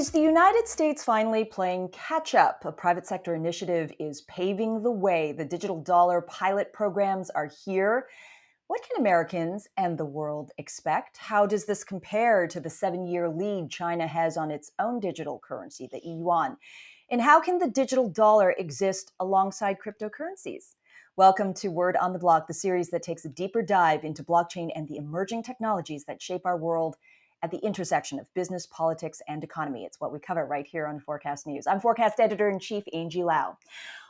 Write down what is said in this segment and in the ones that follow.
Is the United States finally playing catch up? A private sector initiative is paving the way. The digital dollar pilot programs are here. What can Americans and the world expect? How does this compare to the 7-year lead China has on its own digital currency, the yuan? And how can the digital dollar exist alongside cryptocurrencies? Welcome to Word on the Block, the series that takes a deeper dive into blockchain and the emerging technologies that shape our world at the intersection of business, politics, and economy. It's what we cover right here on Forkast.News. I'm Forkast Editor-in-Chief Angie Lau.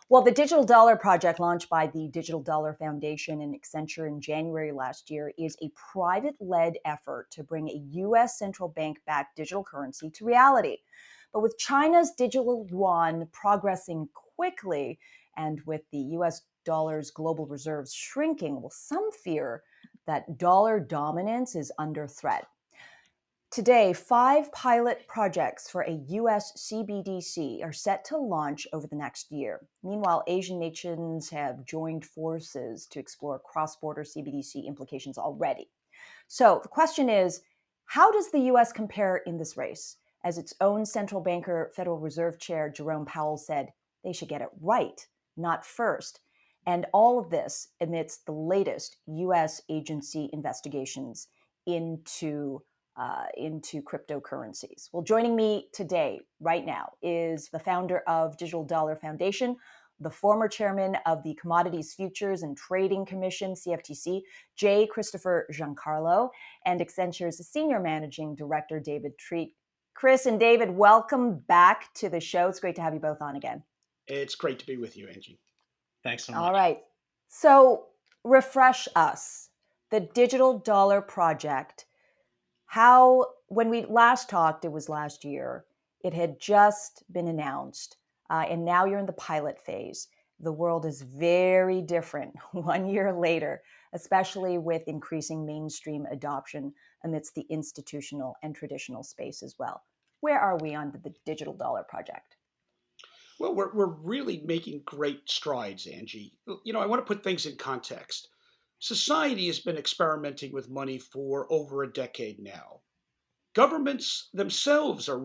Well, the Digital Dollar Project, launched by the Digital Dollar Foundation and Accenture in January last year, is a private-led effort to bring a U.S. central bank-backed digital currency to reality. But with China's digital yuan progressing quickly and with the U.S. dollar's global reserves shrinking, well, some fear that dollar dominance is under threat. Today, 5 pilot projects for a U.S. CBDC are set to launch over the next year. Meanwhile, Asian nations have joined forces to explore cross-border CBDC implications already. So the question is, how does the U.S. compare in this race? As its own central banker, Federal Reserve Chair Jerome Powell said, they should get it right, not first. And all of this amidst the latest U.S. agency investigations into cryptocurrencies. Well, joining me today, right now, is the founder of Digital Dollar Foundation, the former chairman of the Commodities Futures and Trading Commission, CFTC, J. Christopher Giancarlo, and Accenture's senior managing director, David Treat. Chris and David, welcome back to the show. It's great to have you both on again. It's great to be with you, Angie. Thanks so much. All right. So refresh us. The Digital Dollar Project. When we last talked, it was last year, it had just been announced, and now you're in the pilot phase. The world is very different 1 year later, especially with increasing mainstream adoption amidst the institutional and traditional space as well. Where are we on the Digital Dollar Project? Well, we're really making great strides, Angie. I want to put things in context. Society has been experimenting with money for over a decade now. Governments themselves are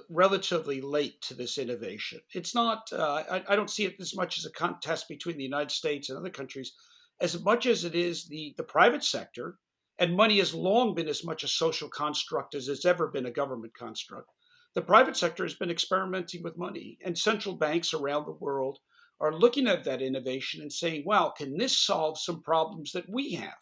relatively late to this innovation. It's not, I don't see it as much as a contest between the United States and other countries, as much as it is the private sector. And money has long been as much a social construct as it's ever been a government construct. The private sector has been experimenting with money, and central banks around the world are looking at that innovation and saying, wow, can this solve some problems that we have?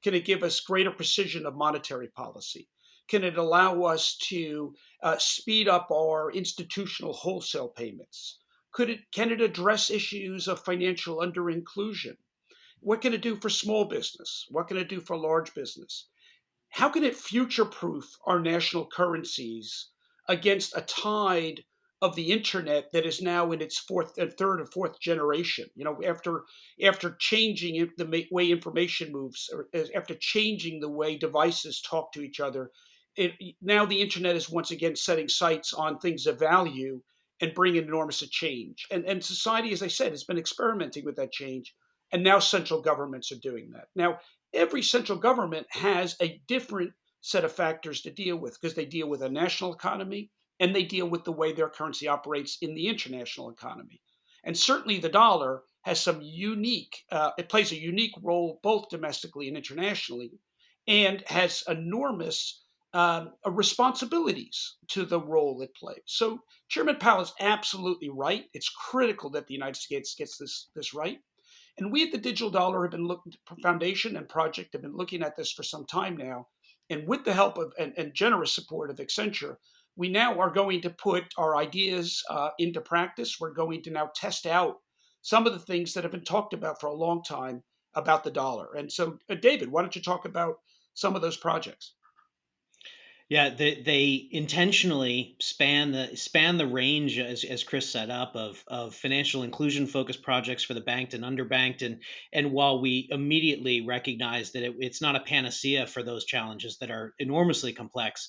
Can it give us greater precision of monetary policy? Can it allow us to speed up our institutional wholesale payments? Can it address issues of financial under-inclusion? What can it do for small business? What can it do for large business? How can it future-proof our national currencies against a tide of the internet that is now in its third or fourth generation? After changing the way information moves, or after changing the way devices talk to each other, now the internet is once again setting sights on things of value and bringing enormous change. And society, as I said, has been experimenting with that change, and now central governments are doing that. Now, every central government has a different set of factors to deal with because they deal with a national economy and they deal with the way their currency operates in the international economy. And certainly the dollar has some it plays a unique role both domestically and internationally, and has enormous responsibilities to the role it plays. So Chairman Powell is absolutely right. It's critical that the United States gets this right. And we at the Digital Dollar Foundation and Project have been looking at this for some time now. And with the help of and generous support of Accenture, we now are going to put our ideas into practice. We're going to now test out some of the things that have been talked about for a long time about the dollar. And so, David, why don't you talk about some of those projects? Yeah, they intentionally span the range, as Chris set up, of financial inclusion focused projects for the banked and underbanked, and while we immediately recognize that it's not a panacea for those challenges that are enormously complex,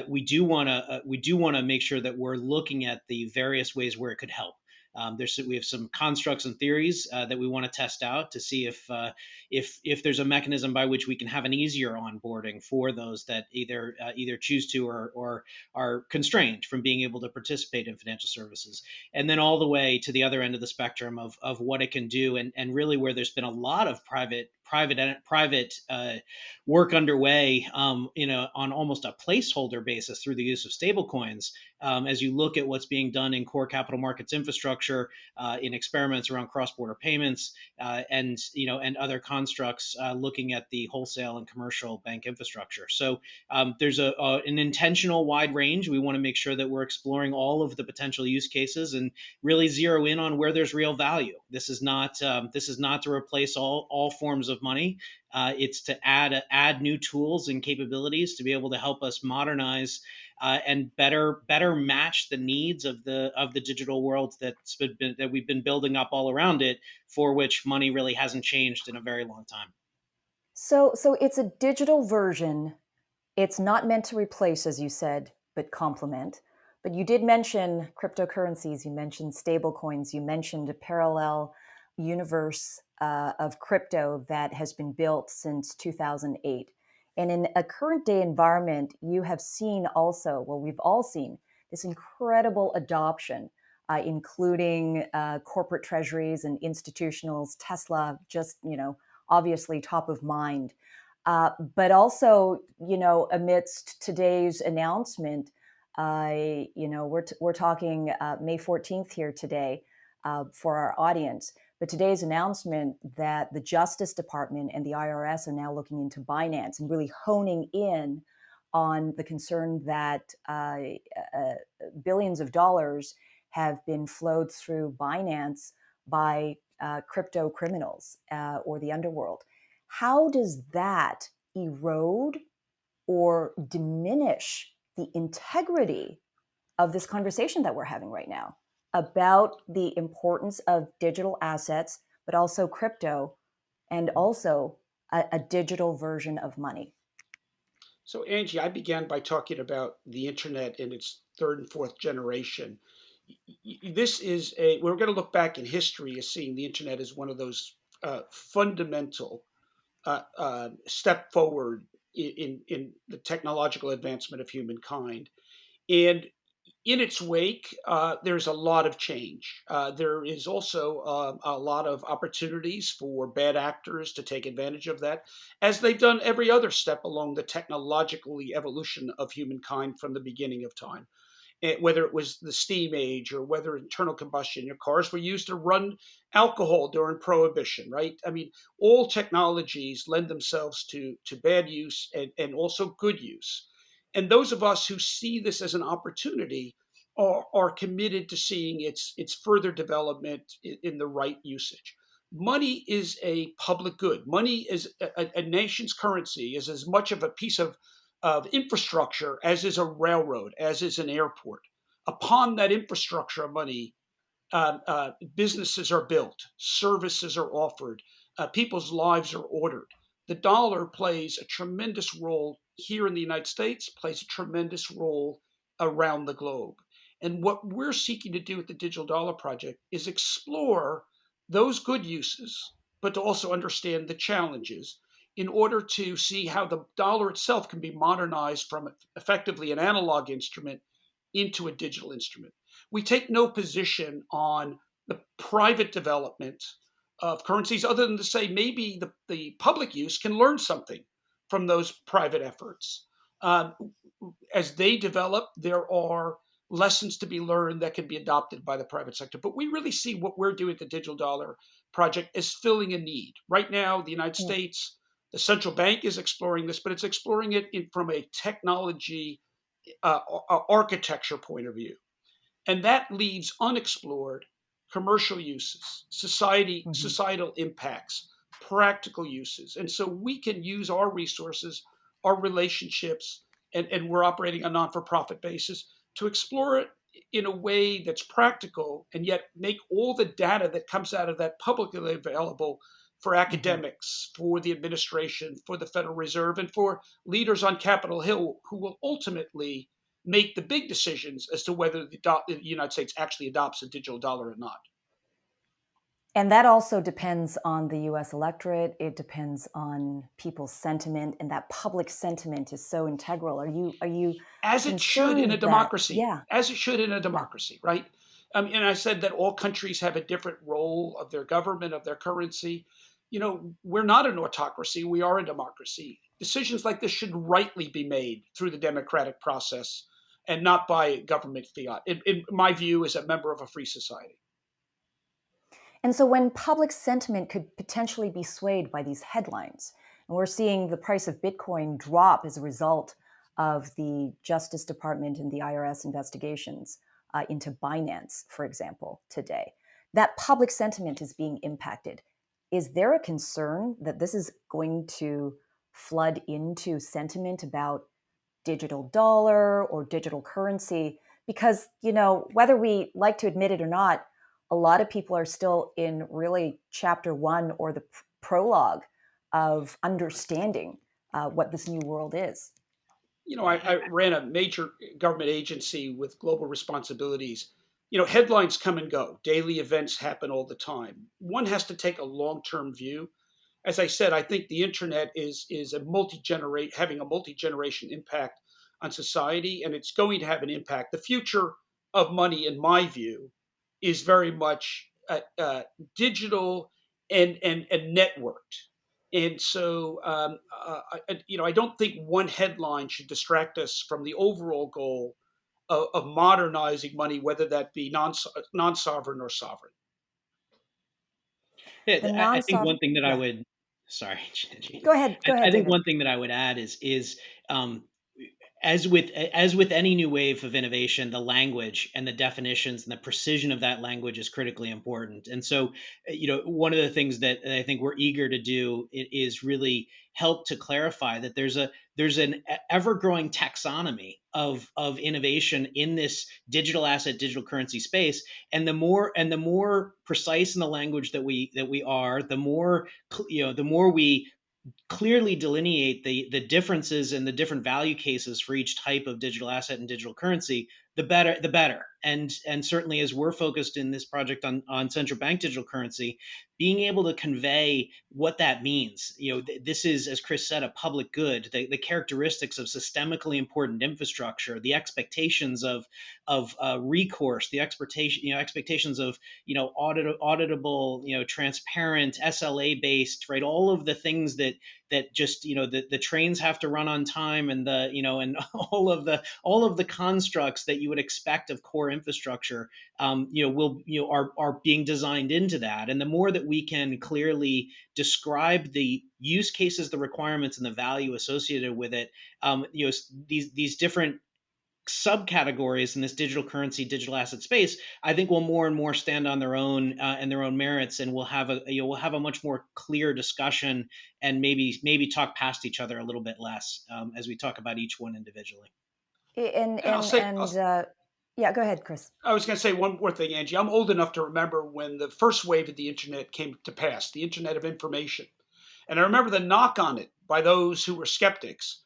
we do want to make sure that we're looking at the various ways where it could help. We have some constructs and theories that we want to test out to see if there's a mechanism by which we can have an easier onboarding for those that either choose to or are constrained from being able to participate in financial services, and then all the way to the other end of the spectrum of what it can do, and really where there's been a lot of private work underway, on almost a placeholder basis through the use of stablecoins. As you look at what's being done in core capital markets infrastructure, in experiments around cross-border payments, and other constructs, looking at the wholesale and commercial bank infrastructure. So there's an intentional wide range. We want to make sure that we're exploring all of the potential use cases and really zero in on where there's real value. This is not to replace all forms of money. It's to add new tools and capabilities to be able to help us modernize and better match the needs of the digital world that we've been building up all around it, for which money really hasn't changed in a very long time. So it's a digital version. It's not meant to replace, as you said, but complement. But you did mention cryptocurrencies, you mentioned stablecoins, you mentioned a parallel universe of crypto that has been built since 2008. And in a current day environment, you have seen also, well, we've all seen this incredible adoption, including corporate treasuries and institutionals, Tesla, just, obviously top of mind. But also, amidst today's announcement, we're talking May 14th here today for our audience. But today's announcement that the Justice Department and the IRS are now looking into Binance and really honing in on the concern that billions of dollars have been flowed through Binance by crypto criminals or the underworld. How does that erode or diminish the integrity of this conversation that we're having right now about the importance of digital assets, but also crypto, and also a digital version of money? So, Angie, I began by talking about the internet in its third and fourth generation. We're going to look back in history as seeing the internet as one of those fundamental step forward in the technological advancement of humankind. And in its wake, there's a lot of change. There is also a lot of opportunities for bad actors to take advantage of that, as they've done every other step along the technological evolution of humankind from the beginning of time. Whether it was the steam age or whether internal combustion, your cars were used to run alcohol during prohibition, right? I mean, all technologies lend themselves to bad use and also good use. And those of us who see this as an opportunity are committed to seeing its further development in the right usage. Money is a public good. Money is a nation's currency, is as much of a piece of infrastructure as is a railroad, as is an airport. Upon that infrastructure of money, businesses are built, services are offered, people's lives are ordered. The dollar plays a tremendous role here in the United States, plays a tremendous role around the globe. And what we're seeking to do with the Digital Dollar Project is explore those good uses, but to also understand the challenges in order to see how the dollar itself can be modernized from effectively an analog instrument into a digital instrument. We take no position on the private development of currencies other than to say maybe the public use can learn something from those private efforts. Um, as they develop, there are lessons to be learned that can be adopted by the private sector. But we really see what we're doing at the Digital Dollar Project as filling a need. Right now, the United Mm. States, the central bank is exploring this, but it's exploring it from a technology architecture point of view. And that leaves unexplored commercial uses, Mhm. societal impacts, practical uses. And so we can use our resources, our relationships, and we're operating on a non-for-profit basis to explore it in a way that's practical and yet make all the data that comes out of that publicly available for Mhm. academics, for the administration, for the Federal Reserve, and for leaders on Capitol Hill who will ultimately make the big decisions as to whether the United States actually adopts a digital dollar or not. And that also depends on the US electorate. It depends on people's sentiment, and that public sentiment is so integral. Are you As it should in a concerned that democracy, yeah, as it should in a yeah. democracy, right? And I said that all countries have a different role of their government, of their currency. We're not an autocracy, we are a democracy. Decisions like this should rightly be made through the democratic process and not by government fiat, in my view, as a member of a free society. And so when public sentiment could potentially be swayed by these headlines, and we're seeing the price of Bitcoin drop as a result of the Justice Department and the IRS investigations into Binance, for example, today, that public sentiment is being impacted. Is there a concern that this is going to flood into sentiment about digital dollar or digital currency? Because, whether we like to admit it or not, a lot of people are still in really chapter one or the prologue of understanding what this new world is. I ran a major government agency with global responsibilities. Headlines come and go, daily events happen all the time. One has to take a long term view. As I said, I think the internet is having a multi generation impact on society, and it's going to have an impact. The future of money, in my view, is very much digital and networked. And so, I don't think one headline should distract us from the overall goal of modernizing money, whether that be non-sovereign or sovereign. Yeah, The I think one non-sovereign, thing that I yeah. would, sorry, Gene. Go ahead, I think David. one thing that I would add is um, as with any new wave of innovation, the language and the definitions and the precision of that language is critically important. And so, one of the things that I think we're eager to do is really help to clarify that there's an ever growing taxonomy of innovation in this digital asset, digital currency space. And the more precise in the language that we are, the more we clearly delineate the differences and the different value cases for each type of digital asset and digital currency, the better. And certainly, as we're focused in this project on central bank digital currency, being able to convey what that means. This is, as Chris said, a public good. The characteristics of systemically important infrastructure, the expectations of recourse, the expectations of auditable, transparent, SLA based, right? All of the things that just the trains have to run on time, and and all of the constructs that you would expect of core infrastructure, will are being designed into that. And the more that we can clearly describe the use cases, the requirements, and the value associated with it, these different subcategories in this digital currency, digital asset space, I think will more and more stand on their own and their own merits, and we'll have a much more clear discussion, and maybe talk past each other a little bit less, as we talk about each one individually. And And I'll and say, and yeah, go ahead, Chris. I was going to say one more thing, Angie. I'm old enough to remember when the first wave of the internet came to pass, the internet of information. And I remember the knock on it by those who were skeptics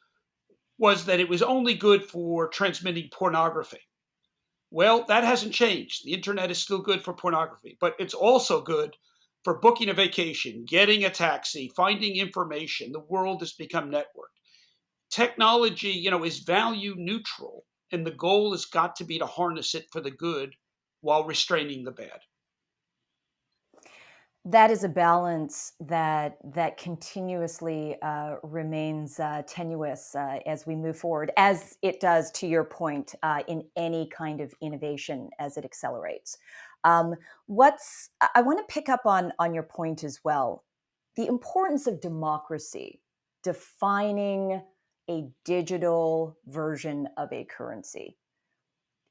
was that it was only good for transmitting pornography. Well, that hasn't changed. The internet is still good for pornography, but it's also good for booking a vacation, getting a taxi, finding information. The world has become networked. Technology, is value neutral, and the goal has got to be to harness it for the good while restraining the bad. That is a balance that continuously remains tenuous as we move forward, as it does, to your point, in any kind of innovation as it accelerates. What's I want to pick up on your point as well, the importance of democracy, defining a digital version of a currency.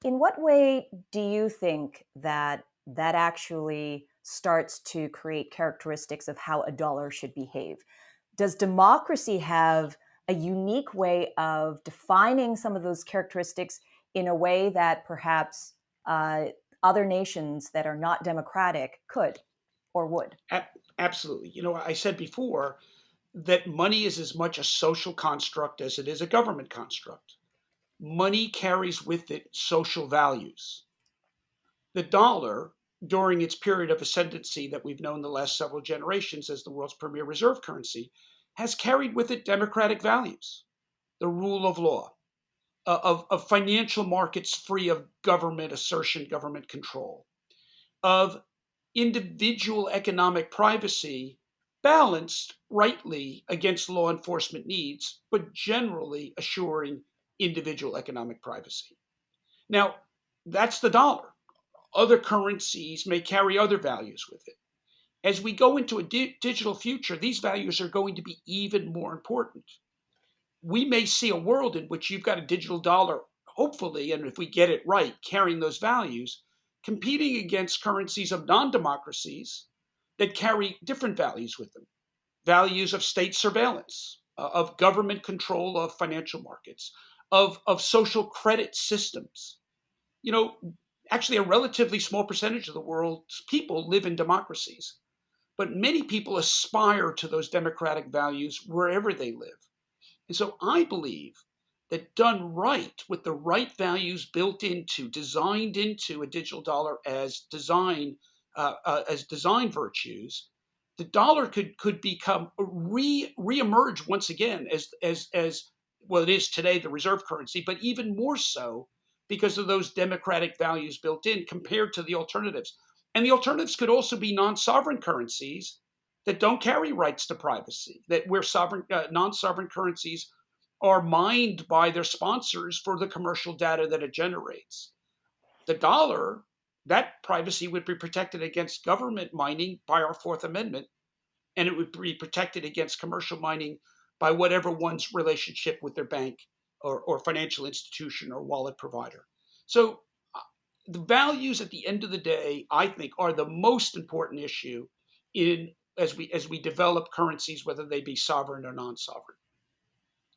In what way do you think that actually starts to create characteristics of how a dollar should behave? Does democracy have a unique way of defining some of those characteristics in a way that perhaps uh, other nations that are not democratic could or would? Absolutely. I said before that money is as much a social construct as it is a government construct. money carries with it social values. The dollar, during its period of ascendancy that we've known the last several generations as the world's premier reserve currency, has carried with it democratic values, the rule of law, of financial markets free of government assertion, government control, of individual economic privacy balanced rightly against law enforcement needs, but generally assuring individual economic privacy. Now, that's the dollar. Other currencies may carry other values with it. As we go into a digital future, these values are going to be even more important. We may see a world in which you've got a digital dollar, hopefully, and if we get it right, carrying those values, competing against currencies of non democracies that carry different values with them, values of state surveillance, of government control of financial markets, of social credit systems. You know, actually, a relatively small percentage of the world's people live in democracies, but many people aspire to those democratic values wherever they live. And so I believe that done right, with the right values built into, designed into a digital dollar as design virtues, the dollar could become reemerge once again as well it is today, the reserve currency, but even more so because of those democratic values built in compared to the alternatives. And the alternatives could also be non-sovereign currencies that don't carry rights to privacy, that where non-sovereign currencies are mined by their sponsors for the commercial data that it generates. The dollar, that privacy would be protected against government mining by our Fourth Amendment, and it would be protected against commercial mining by whatever one's relationship with their bank or financial institution or wallet provider. So the values at the end of the day, I think, are the most important issue in as we develop currencies, whether they be sovereign or non-sovereign,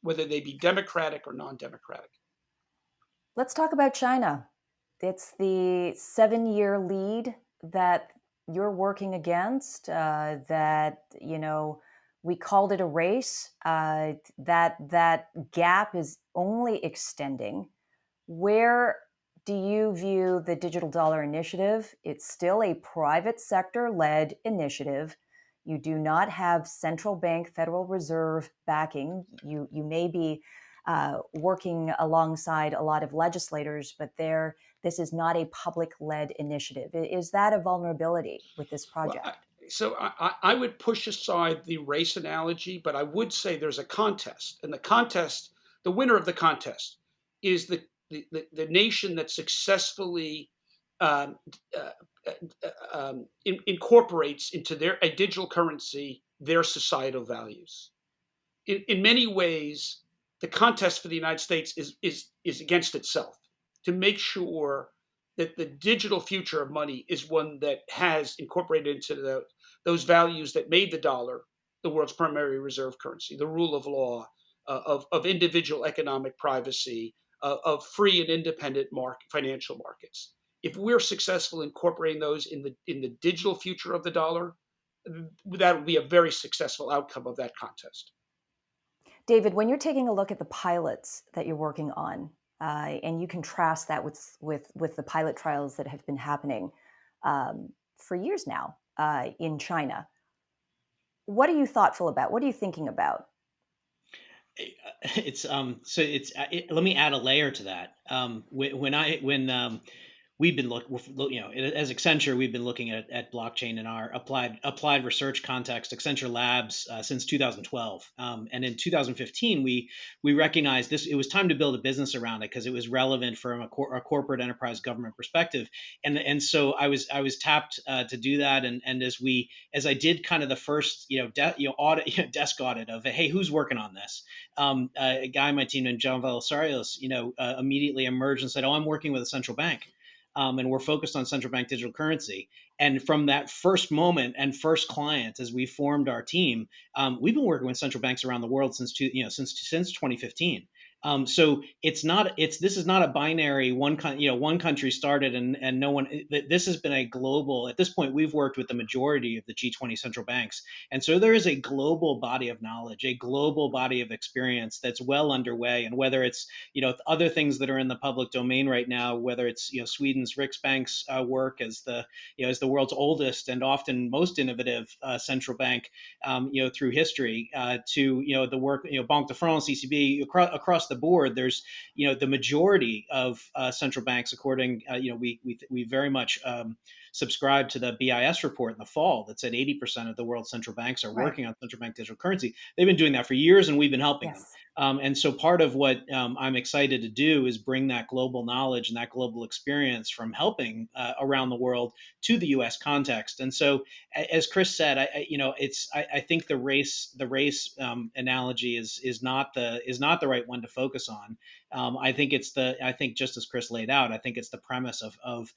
whether they be democratic or non-democratic. Let's talk about China. It's the 7-year lead that you're working against. That we called it a race. That gap is only extending. Where do you view the digital dollar initiative? It's still a private sector led initiative. You do not have central bank, Federal Reserve backing. You may be working alongside a lot of legislators, but this is not a public led initiative. Is that a vulnerability with this Well, project? I would push aside the race analogy, but I would say there's a contest, and the winner of the contest, is the nation that successfully um, uh, incorporates into a digital currency their societal values. In many ways, the contest for the United States is against itself to make sure that the digital future of money is one that has incorporated into those values that made the dollar the world's primary reserve currency, the rule of law, of individual economic privacy, of free and independent financial markets. If we're successful incorporating those in the digital future of the dollar, that would be a very successful outcome of that contest. David, when you're taking a look at the pilots that you're working on, and you contrast that with the pilot trials that have been happening for years now in China, what are you thoughtful about? What are you thinking about? It's so it's let me add a layer to that. When we've been as Accenture, we've been looking at blockchain in our applied research context, Accenture Labs, since 2012. And in 2015, we recognized this. It was time to build a business around it because it was relevant from a corporate enterprise government perspective. And so I was tapped to do that. And as I did kind of the first audit, desk audit of, hey, who's working on this? A guy on my team named Giancarlo immediately emerged and said, oh, I'm working with a central bank. And we're focused on central bank digital currency. And from that first moment and first client, as we formed our team, we've been working with central banks around the world since 2015. So this is not a binary one country started and no one. This has been a global. At this point, we've worked with the majority of the G20 central banks, and so there is a global body of knowledge, a global body of experience that's well underway. And whether it's other things that are in the public domain right now, whether it's Sweden's Riksbank's work as the world's oldest and often most innovative central bank, through history, to the work, Banque de France, ECB, across the board. There's the majority of central banks, according we very much subscribe to the BIS report in the fall that said 80% of the world's central banks are Right. working on central bank digital currency. They've been doing that for years, and we've been helping them. Yes. And so part of what I'm excited to do is bring that global knowledge and that global experience from helping around the world to the U.S. context. And so, as Chris said, I think the race analogy is not the right one to focus on. I think just as Chris laid out, I think it's the premise of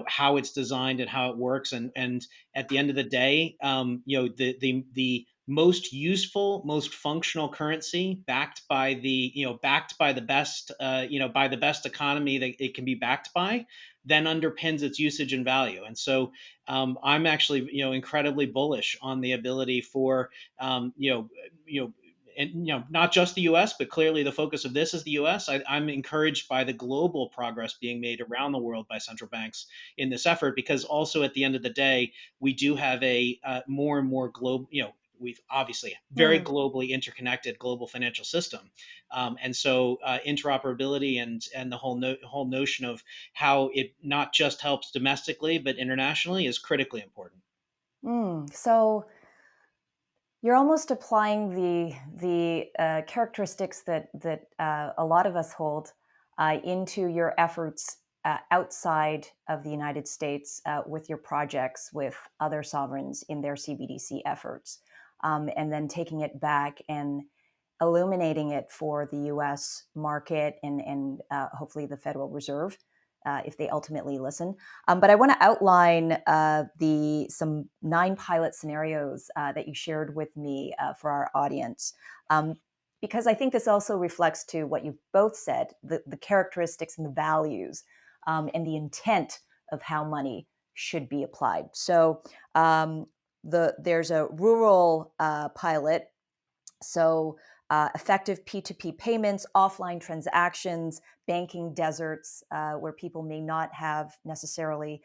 how it's designed and how it works, and at the end of the day, the most useful, most functional currency, backed by the best, by the best economy that it can be backed by, then underpins its usage and value. And so, I'm actually, incredibly bullish on the ability for, and not just the U.S., but clearly the focus of this is the U.S. I'm encouraged by the global progress being made around the world by central banks in this effort, because also at the end of the day, we do have a more and more global, we've obviously very Hmm. globally interconnected global financial system, and so interoperability and the whole notion of how it not just helps domestically but internationally is critically important. So you're almost applying the characteristics that a lot of us hold into your efforts outside of the United States with your projects with other sovereigns in their CBDC efforts, and then taking it back and illuminating it for the U.S. market and hopefully the Federal Reserve. If they ultimately listen, but I want to outline the some 9 pilot scenarios that you shared with me for our audience, um, because I think this also reflects to what you've both said: the characteristics and the values, and the intent of how money should be applied. So there's a rural pilot, so effective P2P payments, offline transactions, banking deserts where people may not have necessarily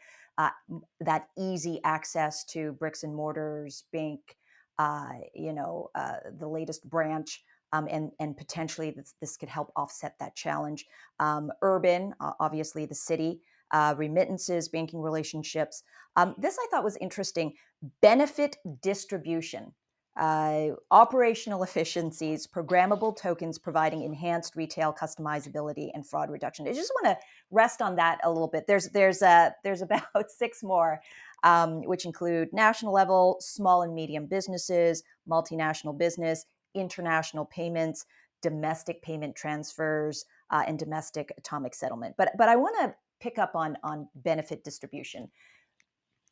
that easy access to bricks and mortars, bank, the latest branch. And potentially this could help offset that challenge. Urban, obviously the city, remittances, banking relationships. This I thought was interesting. Benefit distribution, operational efficiencies, programmable tokens providing enhanced retail customizability and fraud reduction. I just want to rest on that a little bit. There's about 6 more, which include national level, small and medium businesses, multinational business, international payments, domestic payment transfers, and domestic atomic settlement. But I want to pick up on benefit distribution.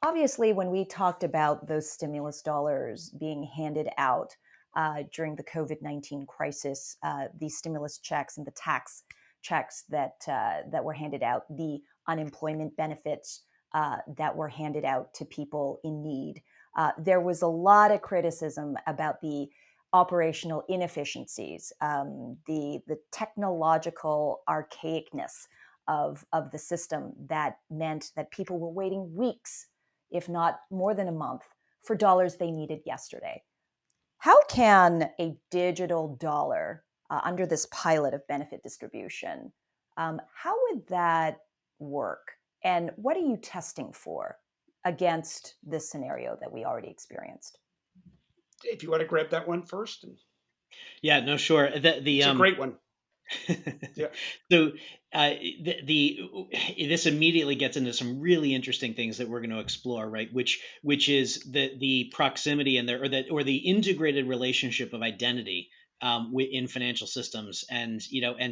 Obviously, when we talked about those stimulus dollars being handed out during the COVID-19 crisis, the stimulus checks and the tax checks that were handed out, the unemployment benefits that were handed out to people in need, there was a lot of criticism about the operational inefficiencies, the technological archaicness of the system that meant that people were waiting weeks, if not more than a month, for dollars they needed yesterday. How can a digital dollar, under this pilot of benefit distribution, how would that work? And what are you testing for against this scenario that we already experienced? If you want to grab that one first, Yeah, no, sure. it's a great one. Yeah. So this immediately gets into some really interesting things that we're going to explore, right? Which is the proximity and the integrated relationship of identity in financial systems, and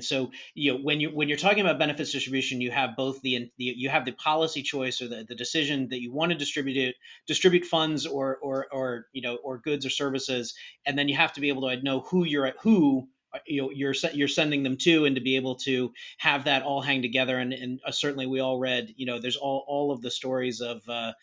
so when you're talking about benefits distribution, you have both you have the policy choice, or the decision that you want to distribute funds or goods or services, and then you have to be able to know who you're sending them to, and to be able to have that all hang together. And certainly we all read, there's all of the stories of the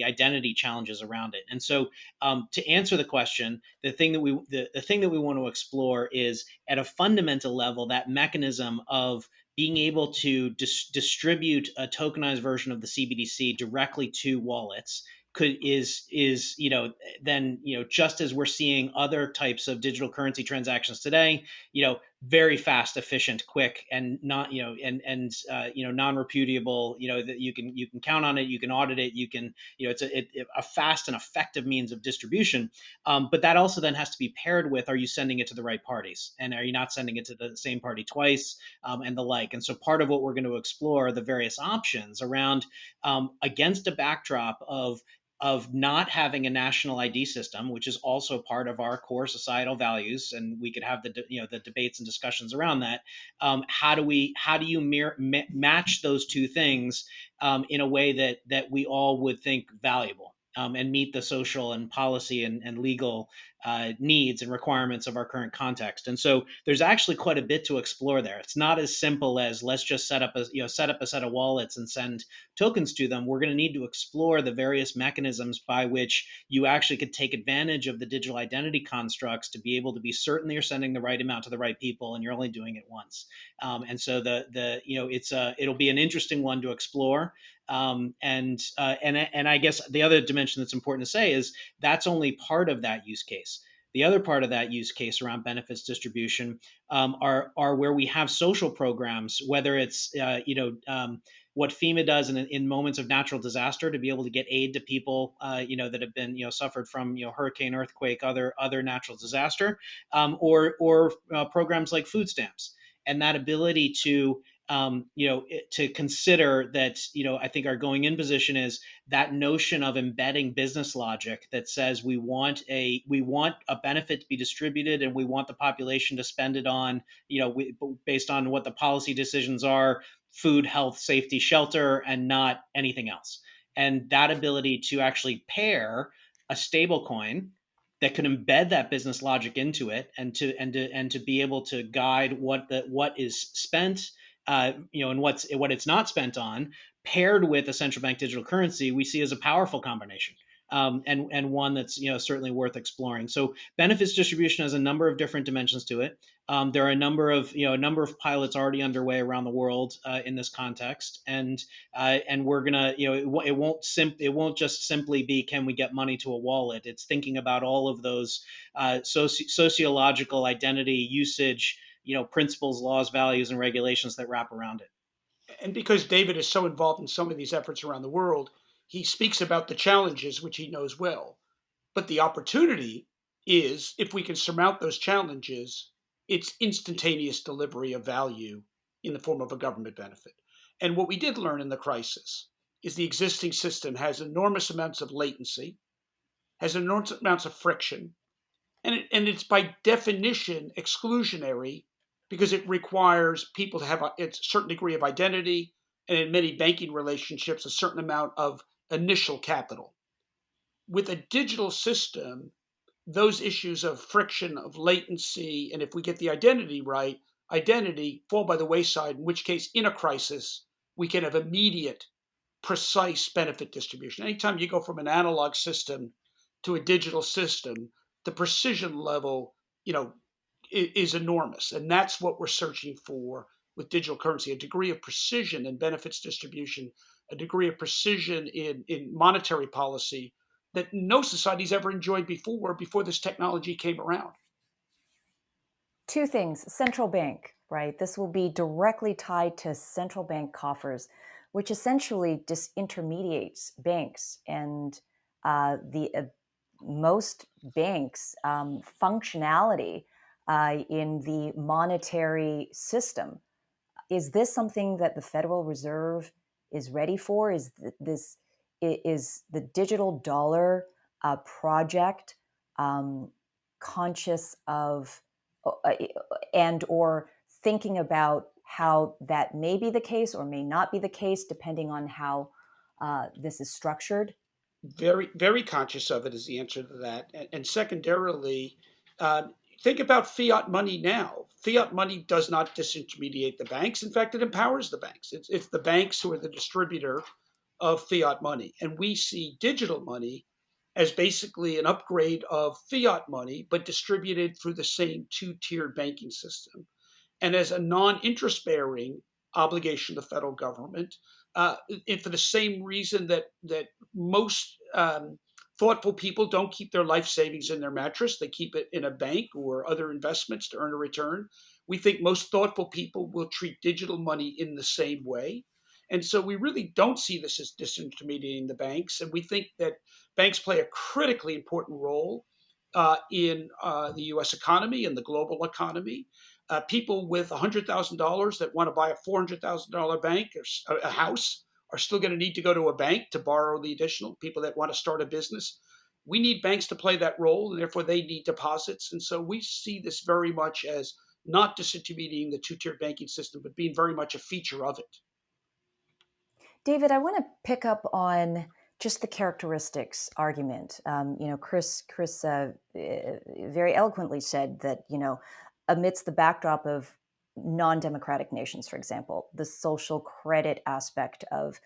identity challenges around it. And so, to answer the question, the thing that we want to explore is, at a fundamental level, that mechanism of being able to distribute a tokenized version of the CBDC directly to wallets is then, just as we're seeing other types of digital currency transactions today, very fast, efficient, quick, and not non-repudiable, that you can count on it, you can audit it, you can, it's a fast and effective means of distribution. But that also then has to be paired with, are you sending it to the right parties, and are you not sending it to the same party twice, and the like. And so part of what we're going to explore are the various options around, against a backdrop of not having a national ID system, which is also part of our core societal values, and we could have the debates and discussions around that. How do you match those two things, in a way that we all would think valuable, and meet the social and policy and legal needs and requirements of our current context? And so there's actually quite a bit to explore there. It's not as simple as, let's just set up a set of wallets and send tokens to them. We're going to need to explore the various mechanisms by which you actually could take advantage of the digital identity constructs to be able to be certain that you're sending the right amount to the right people, and you're only doing it once. And so it'll be an interesting one to explore. And I guess the other dimension that's important to say is that's only part of that use case. The other part of that use case around benefits distribution, are where we have social programs, whether it's what FEMA does in moments of natural disaster, to be able to get aid to people that have been suffered from hurricane, earthquake, other natural disaster, or programs like food stamps, and that ability to consider that. I think our going in position is that notion of embedding business logic that says we want a benefit to be distributed, and we want the population to spend it on, based on what the policy decisions are: food, health, safety, shelter, and not anything else. And that ability to actually pair a stable coin that can embed that business logic into it, and to be able to guide what is spent, and what it's not spent on, paired with a central bank digital currency, we see as a powerful combination. And one that's certainly worth exploring. So benefits distribution has a number of different dimensions to it. There are a number of pilots already underway around the world, in this context, and we're gonna it won't just simply be, can we get money to a wallet? It's thinking about all of those sociological identity usage, principles, laws, values, and regulations that wrap around it. And because David is so involved in some of these efforts around the world, he speaks about the challenges, which he knows well. But the opportunity is, if we can surmount those challenges, it's instantaneous delivery of value in the form of a government benefit. And what we did learn in the crisis is the existing system has enormous amounts of latency, has enormous amounts of friction, and it's by definition exclusionary, because it requires people to have a certain degree of identity, and in many banking relationships, a certain amount of initial capital. With a digital system, those issues of friction, of latency, and if we get the identity right, identity fall by the wayside, in which case, in a crisis, we can have immediate, precise benefit distribution. Anytime you go from an analog system to a digital system, the precision level, is enormous. And that's what we're searching for with digital currency: a degree of precision in benefits distribution, a degree of precision in monetary policy that no society's ever enjoyed before this technology came around. Two things. Central bank, right? This will be directly tied to central bank coffers, which essentially disintermediates banks and the most banks' functionality in the monetary system. Is this something that the Federal Reserve is ready for? Is the digital dollar project conscious of and or thinking about how that may be the case or may not be the case, depending on how this is structured? Very, very conscious of it is the answer to that. And secondarily, think about fiat money now. Fiat money does not disintermediate the banks. In fact, it empowers the banks. It's the banks who are the distributor of fiat money. And we see digital money as basically an upgrade of fiat money, but distributed through the same two-tiered banking system and as a non-interest bearing obligation to the federal government, and for the same reason that most thoughtful people don't keep their life savings in their mattress, they keep it in a bank or other investments to earn a return. We think most thoughtful people will treat digital money in the same way. And so we really don't see this as disintermediating the banks. And we think that banks play a critically important role in the US economy and the global economy. People with $100,000 that want to buy a $400,000 bank or a house are still going to need to go to a bank to borrow the additional. People that want to start a business, we need banks to play that role, and therefore they need deposits. And so we see this very much as not disintermediating the two-tier banking system, but being very much a feature of it. David, I want to pick up on just the characteristics argument. Chris very eloquently said that, amidst the backdrop of non-democratic nations, for example, the social credit aspect of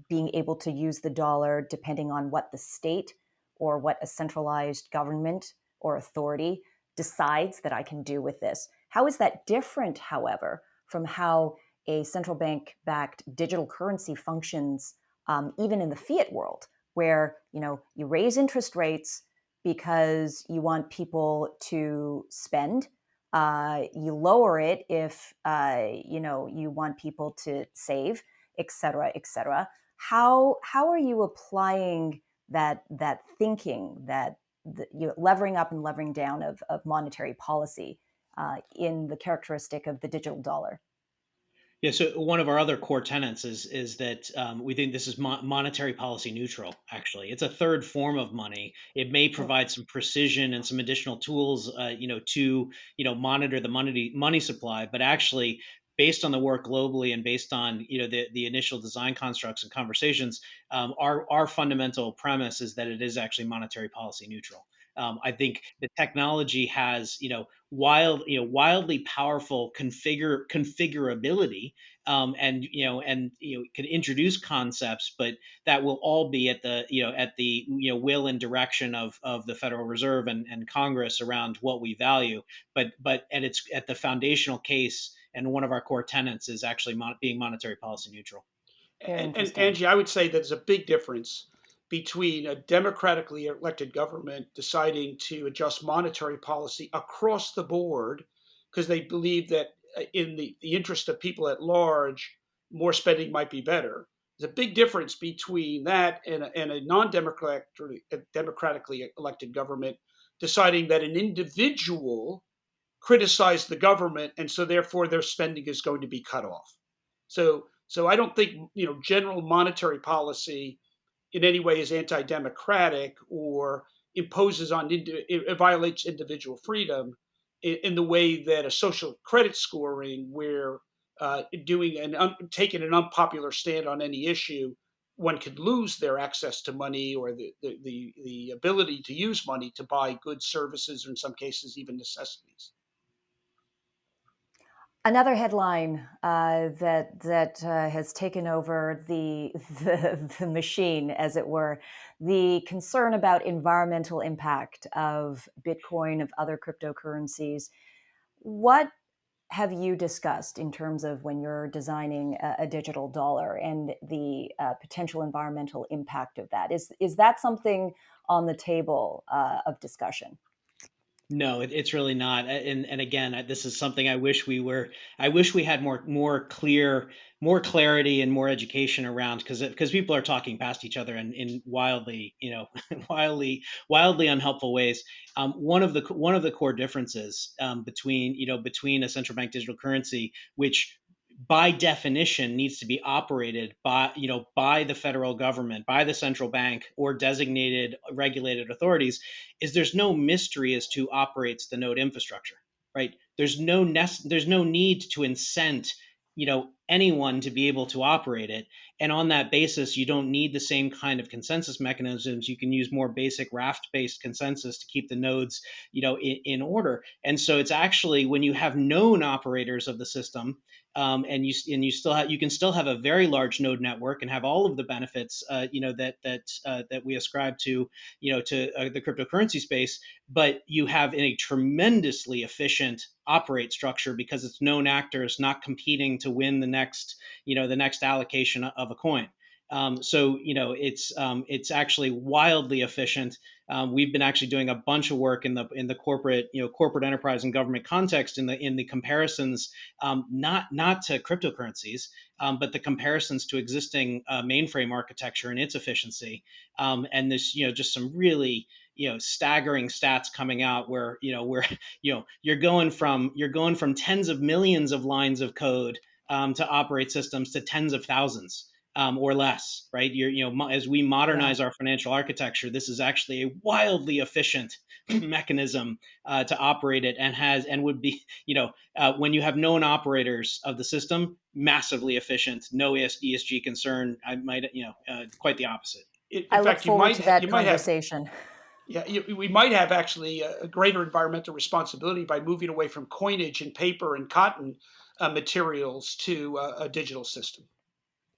being able to use the dollar depending on what the state or what a centralized government or authority decides that I can do with this. How is that different, however, from how a central bank backed digital currency functions, even in the fiat world, where you raise interest rates because you want people to spend. You lower it if you want people to save, et cetera, et cetera. How are you applying that thinking, that levering up and levering down of monetary policy in the characteristic of the digital dollar? Yeah, so one of our other core tenets is that we think this is monetary policy neutral. Actually, it's a third form of money. It may provide some precision and some additional tools, to monitor the money supply. But actually, based on the work globally and based on the initial design constructs and conversations, our fundamental premise is that it is actually monetary policy neutral. I think the technology has wildly powerful configurability, and can introduce concepts, but that will all be at the will and direction of the Federal Reserve and Congress around what we value. But at the foundational case, and one of our core tenets is actually being monetary policy neutral. Very And interesting. Angie, I would say there's a big difference between a democratically elected government deciding to adjust monetary policy across the board because they believe that in the interest of people at large, more spending might be better. There's a big difference between that and a democratically elected government deciding that an individual criticized the government and so therefore their spending is going to be cut off. So I don't think general monetary policy in any way is anti-democratic or imposes on it violates individual freedom in the way that a social credit scoring, where taking an unpopular stand on any issue, one could lose their access to money or the ability to use money to buy goods, services, or in some cases even necessities. Another headline that has taken over the machine, as it were, the concern about environmental impact of Bitcoin, of other cryptocurrencies. What have you discussed in terms of when you're designing a digital dollar and the potential environmental impact of that? Is that something on the table of discussion? No, it's really not. And again, this is something I wish we were. I wish we had more clarity and more education around, because people are talking past each other in wildly, wildly unhelpful ways. One of the core differences between a central bank digital currency, which by definition needs to be operated by the federal government, by the central bank, or designated regulated authorities, is there's no mystery as to operates the node infrastructure, right? There's no need to incent anyone to be able to operate it. And on that basis, you don't need the same kind of consensus mechanisms. You can use more basic raft-based consensus to keep the nodes, in order. And so it's actually, when you have known operators of the system, you can still have a very large node network and have all of the benefits, that we ascribe to, the cryptocurrency space, but you have a tremendously efficient operate structure because it's known actors not competing to win the next allocation of a coin. It's actually wildly efficient. We've been actually doing a bunch of work in the corporate enterprise and government context in the comparisons, not to cryptocurrencies, but the comparisons to existing mainframe architecture and its efficiency. And this, just some really staggering stats coming out where you're going from tens of millions of lines of code to operate systems to tens of thousands, or less, right? As we Yeah. modernize our financial architecture, this is actually a wildly efficient mechanism to operate it, and would be, when you have known operators of the system, massively efficient, no ESG concern. I might, quite the opposite. I In look fact, forward to that you might have conversation. yeah, we might have actually a greater environmental responsibility by moving away from coinage and paper and cotton materials to a digital system.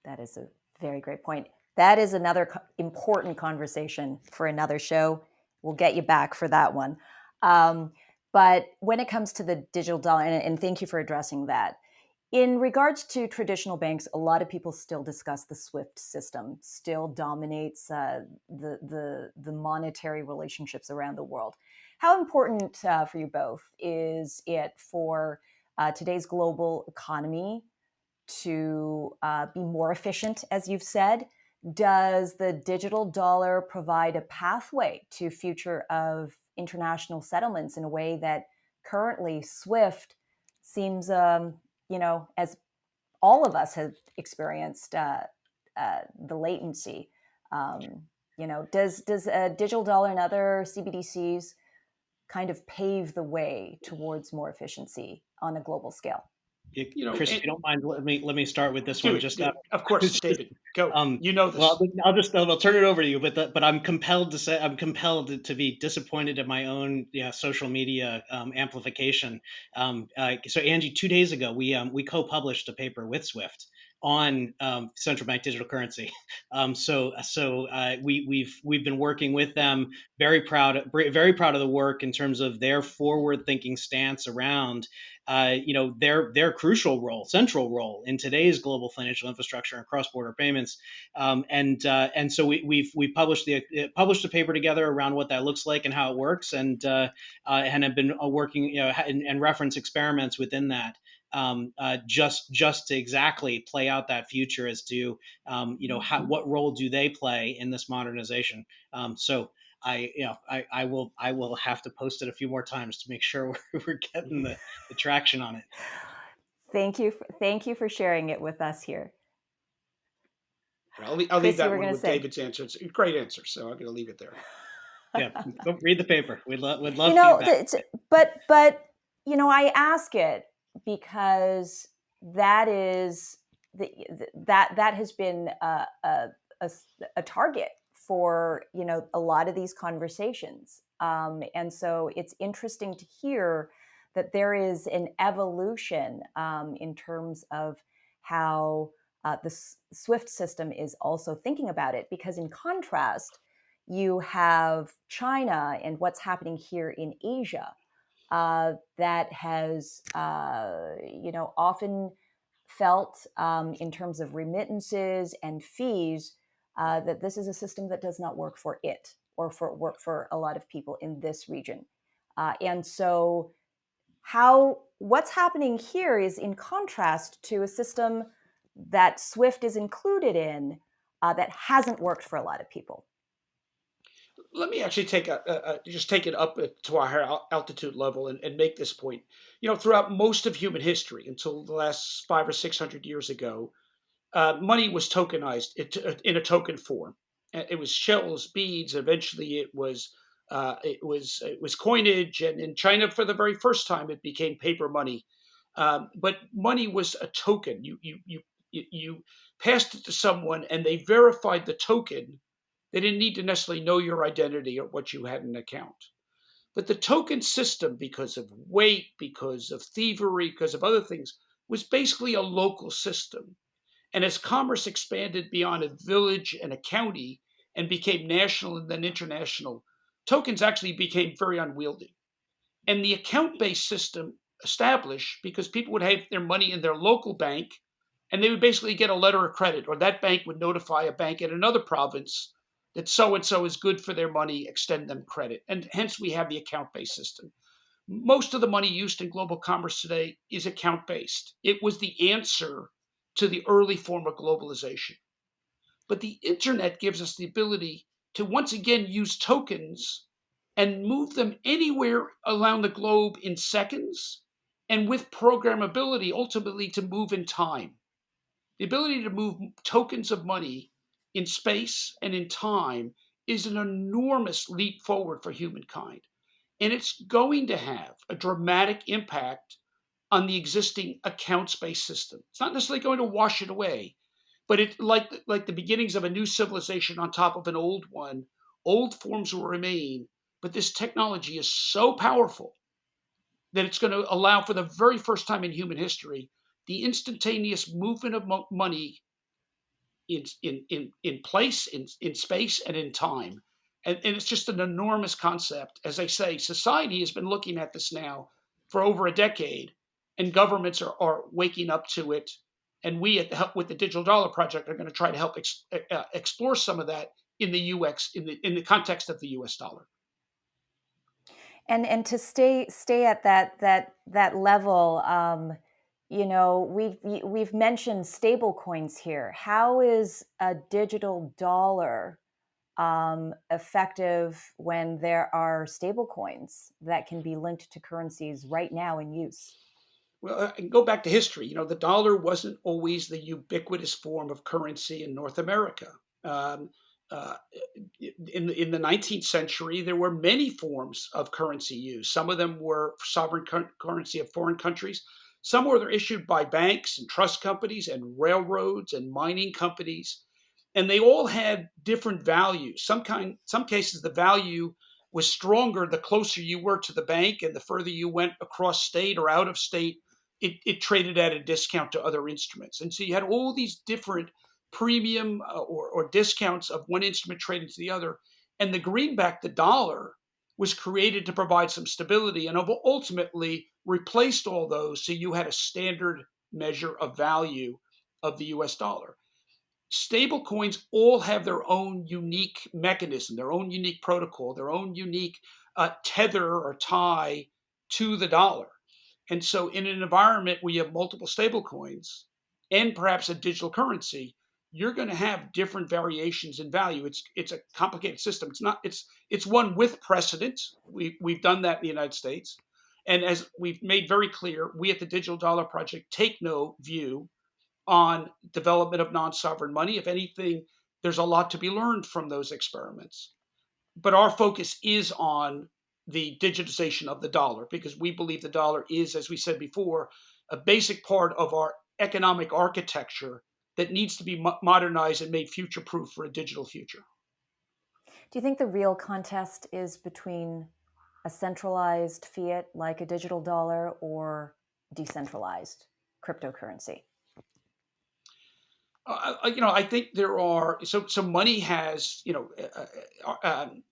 That is a very great point. That is another important conversation for another show. We'll get you back for that one. But when it comes to the digital dollar, and thank you for addressing that. In regards to traditional banks, a lot of people still discuss the SWIFT system, still dominates the monetary relationships around the world. How important for you both is it for today's global economy to be more efficient, as you've said? Does the digital dollar provide a pathway to future of international settlements in a way that currently SWIFT seems, as all of us have experienced the latency? Does a digital dollar and other CBDCs kind of pave the way towards more efficiency on a global scale? Chris, if you don't mind, let me start with this one. Do it. Of course, David, go. You know Well, this. I'll turn it over to you, but I'm compelled to say, I'm compelled to be disappointed in my own, social media amplification. So Angie, 2 days ago, we co-published a paper with Swift on central bank digital currency. We've been working with them. Very proud of the work in terms of their forward-thinking stance around their central role in today's global financial infrastructure and cross-border payments. And so we've published a paper together around what that looks like and how it works, and have been working, and reference experiments within that, just to exactly play out that future as to what role do they play in this modernization. So I will have to post it a few more times to make sure we're getting the traction on it. Thank you for sharing it with us here. I'll leave Chris, you that were one going to with say. David's answer. It's a great answer, so I'm going to leave it there. Yeah, go read the paper. We'd You love know, feedback. but I ask it because that is that has been a target for a lot of these conversations, and so it's interesting to hear that there is an evolution in terms of how the SWIFT system is also thinking about it. Because in contrast, you have China and what's happening here in Asia, that has, often felt, in terms of remittances and fees, that this is a system that does not work for it or for work for a lot of people in this region. And so, what's happening here is in contrast to a system that SWIFT is included in, that hasn't worked for a lot of people. Let me actually just take it up to a higher altitude level and make this point. Throughout most of human history, until the last 500 or 600 years ago, money was tokenized in a token form. It was shells, beads. Eventually, it was coinage, and in China, for the very first time, it became paper money. But money was a token. You passed it to someone, and they verified the token. They didn't need to necessarily know your identity or what you had in an account. But the token system, because of weight, because of thievery, because of other things, was basically a local system. And as commerce expanded beyond a village and a county and became national and then international, tokens actually became very unwieldy. And the account based system established because people would have their money in their local bank and they would basically get a letter of credit, or that bank would notify a bank in another province that so and so is good for their money, extend them credit. And hence we have the account based system. Most of the money used in global commerce today is account based. It was the answer to the early form of globalization. But the internet gives us the ability to once again use tokens and move them anywhere around the globe in seconds, and with programmability ultimately to move in time. The ability to move tokens of money in space and in time is an enormous leap forward for humankind. And it's going to have a dramatic impact on the existing accounts based system. It's not necessarily going to wash it away, but it's like the beginnings of a new civilization on top of an old one. Old forms will remain, but this technology is so powerful that it's going to allow, for the very first time in human history, the instantaneous movement of money in place, in space, and in time. And it's just an enormous concept. As I say, society has been looking at this now for over a decade, and governments are waking up to it. And we, at the help with the Digital Dollar Project, are going to try to help explore some of that in the UX, in the context of the US dollar. And to stay at that level, we've mentioned stable coins here. How is a digital dollar effective when there are stable coins that can be linked to currencies right now in use? Well, I can go back to history. The dollar wasn't always the ubiquitous form of currency in North America. Um, uh, in the 19th century, there were many forms of currency used. Some of them were sovereign currency of foreign countries. Some were issued by banks and trust companies and railroads and mining companies, and they all had different values. Some cases, the value was stronger the closer you were to the bank, and the further you went across state or out of state, it traded at a discount to other instruments. And so you had all these different premium or discounts of one instrument trading to the other. And the greenback, the dollar, was created to provide some stability and ultimately replaced all those. So you had a standard measure of value of the US dollar. Stable coins all have their own unique mechanism, their own unique protocol, their own unique tether or tie to the dollar. And so, in an environment where you have multiple stable coins and perhaps a digital currency, you're going to have different variations in value. It's a complicated system. It's one with precedent. We've done that in the United States, and as we've made very clear, we at the Digital Dollar Project take no view on development of non-sovereign money. If anything, there's a lot to be learned from those experiments. But our focus is on the digitization of the dollar because we believe the dollar is, as we said before, a basic part of our economic architecture that needs to be modernized and made future proof for a digital future. Do you think the real contest is between a centralized fiat like a digital dollar or decentralized cryptocurrency? I think there are so money has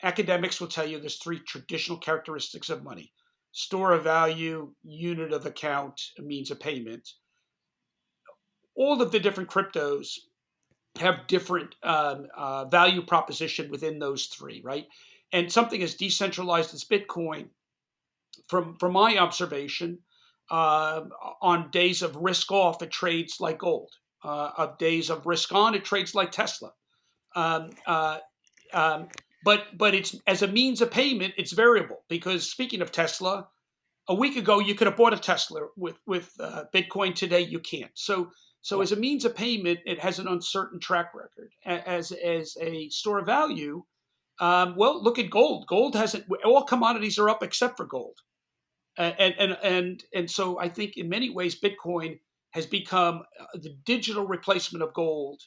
academics will tell you there's three traditional characteristics of money: store of value, unit of account, means of payment. All of the different cryptos have different value proposition within those three, right? And something as decentralized as Bitcoin, from my observation, uh, on days of risk off, it trades like gold. Of days of risk on, it trades like Tesla. Um, uh, um, but it's as a means of payment, it's variable because speaking of Tesla, a week ago you could have bought a Tesla with Bitcoin. Today you can't. So Yeah. as a means of payment, it has an uncertain track record. As a store of value, well, look at gold. Gold hasn't. All commodities are up except for gold. And so I think in many ways Bitcoin has become the digital replacement of gold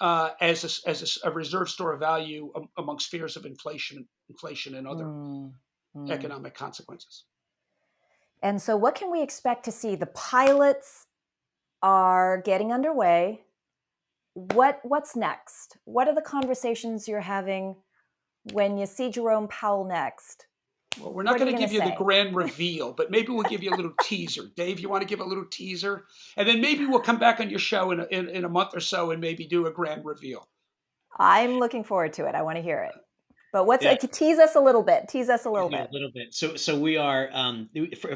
as a reserve store of value amongst fears of inflation and other Mm, mm. economic consequences. And so, what can we expect to see? The pilots are getting underway. What's next? What are the conversations you're having when you see Jerome Powell next? Well, we're not What are you going to going to give you the say? grand reveal, but maybe we'll give you a little teaser. Dave, you want to give a little teaser? And then maybe we'll come back on your show in a month or so and maybe do a grand reveal. I'm looking forward to it. I want to hear it. But what's Yeah. tease us a little bit? Tease us a little Yeah, bit. a little bit. So we are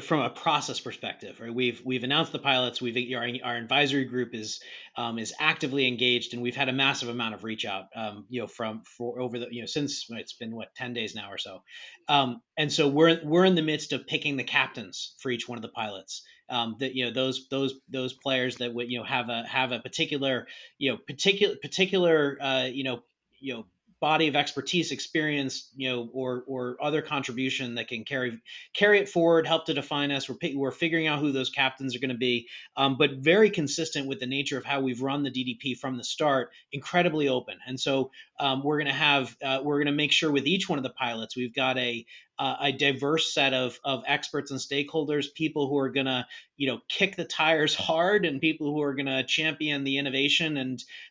from a process perspective, right? We've announced the pilots. Our advisory group is actively engaged, and we've had a massive amount of reach out, from for over the since it's been 10 days now or so, and so we're in the midst of picking the captains for each one of the pilots. That those players that would have a particular particular body of expertise, experience, or other contribution that can carry it forward, help to define us. We're figuring out who those captains are going to be, but very consistent with the nature of how we've run the DDP from the start, incredibly open. And so we're going to make sure with each one of the pilots we've got a diverse set of experts and stakeholders, people who are going to kick the tires hard, and people who are going to champion the innovation,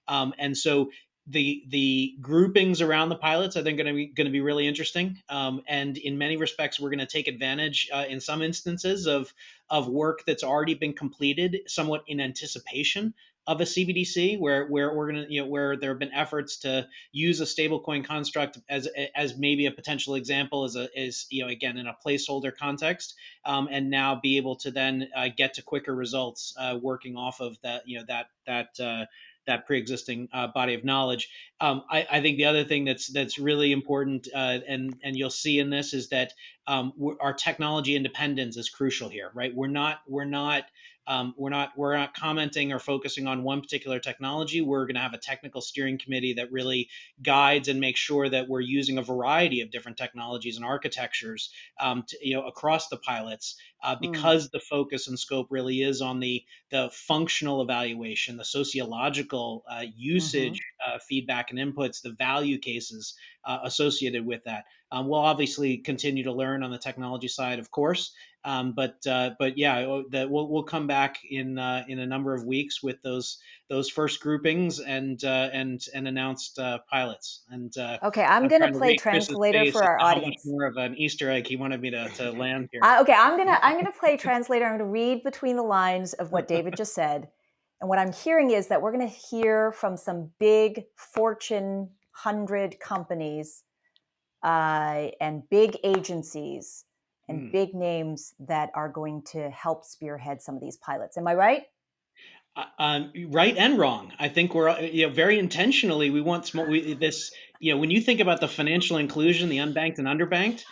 and so the groupings around the pilots I think going to be really interesting, and in many respects we're going to take advantage in some instances of work that's already been completed somewhat in anticipation of a CBDC, where we're going to where there have been efforts to use a stablecoin construct as maybe a potential example, as again in a placeholder context, and now be able to then get to quicker results, working off of that pre-existing body of knowledge. I think the other thing that's really important, and you'll see in this, is that our technology independence is crucial here, right? We're not commenting or focusing on one particular technology. We're going to have a technical steering committee that really guides and makes sure that we're using a variety of different technologies and architectures, across the pilots, Mm, because the focus and scope really is on the functional evaluation, the sociological mm-hmm. usage feedback and inputs, the value cases associated with that. We'll obviously continue to learn on the technology side, of course, but yeah, we'll come back in a number of weeks with those first groupings and announced pilots. And Okay, I'm I'm going to trying to play read Chris's translator face for as our to how much audience. more of an Easter egg he wanted me to land here. Okay, I'm gonna play translator. I'm gonna read between the lines of what David just said, and what I'm hearing is that we're gonna hear from some big Fortune 100 companies, and big agencies and Hmm. big names that are going to help spearhead some of these pilots. Am I right? Right and wrong. I think we're very intentionally we want small. This when you think about the financial inclusion, the unbanked and underbanked,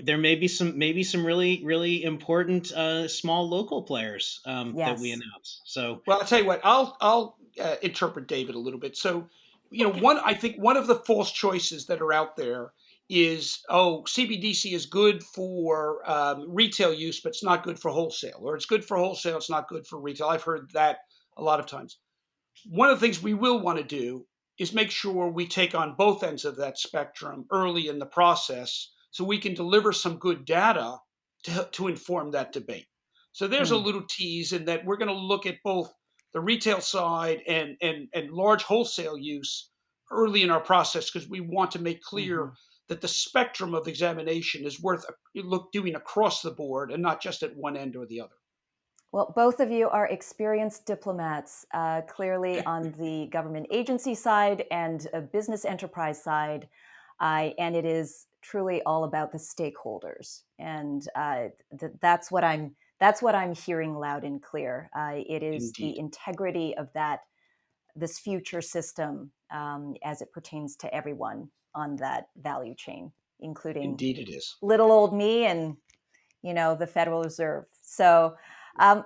there may be some really important small local players that we Yes. announce. So Well, I'll tell you what. I'll interpret David a little bit. So, Okay. I think one of the false choices that are out there is, oh, CBDC is good for retail use, but it's not good for wholesale, or it's good for wholesale, it's not good for retail. I've heard that a lot of times. One of the things we will want to do is make sure we take on both ends of that spectrum early in the process so we can deliver some good data to inform that debate. So there's a Mm, little tease in that we're going to look at both the retail side and large wholesale use early in our process because we want to make clear mhm. that the spectrum of examination is worth doing across the board and not just at one end or the other. Well, both of you are experienced diplomats, clearly on the government agency side and a business enterprise side, and it is truly all about the stakeholders, and that's what I'm hearing loud and clear. It is the Indeed. integrity of this future system, as it pertains to everyone on that value chain, including Indeed, it is. little old me and the Federal Reserve. So. Um,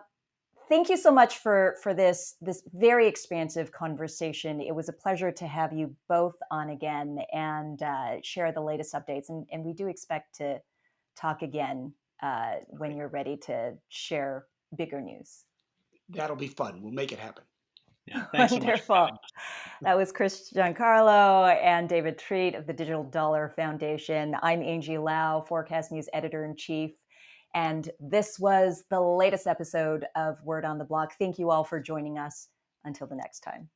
Thank you so much for this very expansive conversation. It was a pleasure to have you both on again and share the latest updates. And we do expect to talk again when you're ready to share bigger news. That'll be fun. We'll make it happen. Yeah, thanks so much for Wonderful. having us. That was Chris Giancarlo and David Treat of the Digital Dollar Foundation. I'm Angie Lau, Forkast.News editor-in-chief. And this was the latest episode of Word on the Block. Thank you all for joining us. Until the next time.